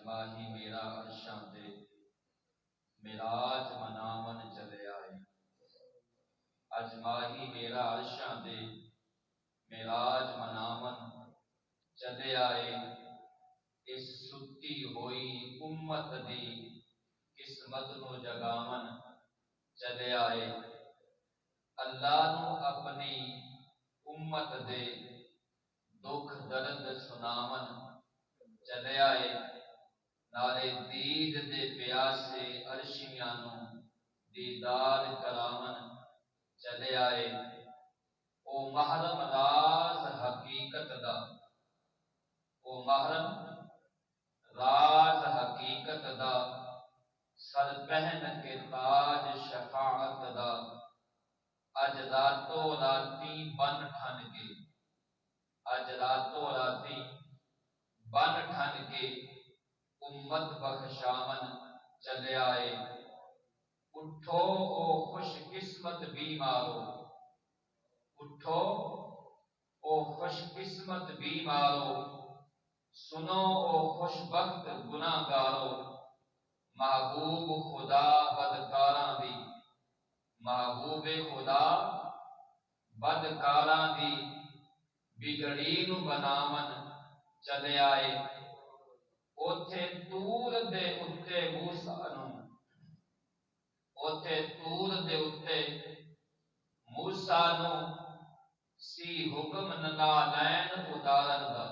ماہی میرا عرشاں دے معراج مناون چلے آئے۔ اج ماہی میرا عرشاں دے معراج مناون چلے آئے۔ اس ستی ہوئی امت دی قسمت نو جگاون چلے آئے۔ اللہ نو اپنی امت دے دکھ درد سناون چلے آئے۔ نالے دید دے پیاسے عرشیاں نو دیدار کراون چلے آئے۔ او محرم راز حقیقت دا، او محرم راز حقیقت دا، سر پہن کے تاج شفاعت دا، اج راتو راتی بن ٹھن کے، اج راتو راتی بن ٹھن کے امت بخشاون چلے آئے۔ اٹھو او خوش قسمت بیمارو، اٹھو او خوش قسمت بیمارو، سنو او خوش بخت گناہگارو، محبوب خدا بدکاراں دی، محبوب خدا بدکاراں دی بگڑی نو بناون چلے آئے۔ اوتھے طور دے اتے موسیٰ نو، اوتھے طور دے اتے موسیٰ نو سی حکم نالین اتارن دا،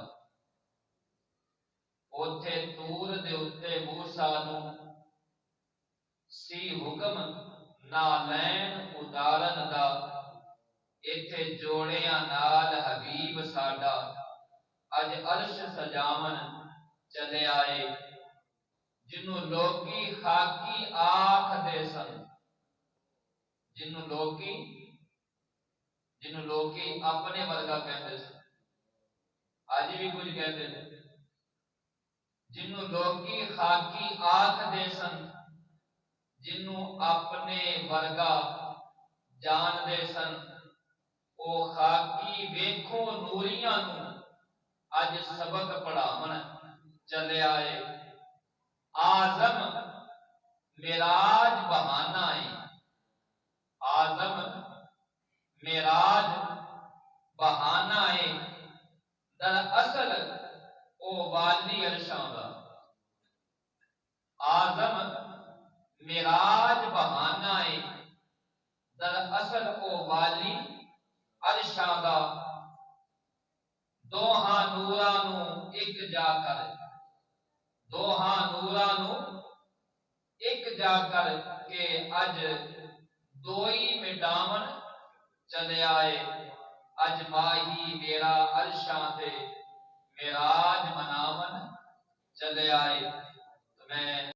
اوتھے طور دے اتے موسیٰ نو سی حکم نالین اتارن دا، ایتھے جوڑیاں نال حبیب ساڈا اج عرش سجاون چلے آئے۔ جنوں لوکی خاکی آکھ دے سن، جنوں لوکی اپنے ورگا کہندے سن، اج بھی کچھ کہتے ہیں، جنوں لوکی خاکی آکھ دے سن، جنوں اپنے ورگا جان دے سن، او خاکی ویکھو نوریاں نو اج سبق پڑھاون چلے آئے۔ آزم معراج بہانہ ہے، آزم معراج بہانہ ہے، دراصل او والی عرشاں دا۔ آزم معراج بہانہ ہے، دراصل او والی عرشاں دا۔ دوہاں نوراں نو ایک جا کر، دوہاں نوراں نو ایک جا کر کے اج دوئی مٹاون چلے آئے۔ اج ماہی میرا عرشاں تے معراج مناون چلے آئے۔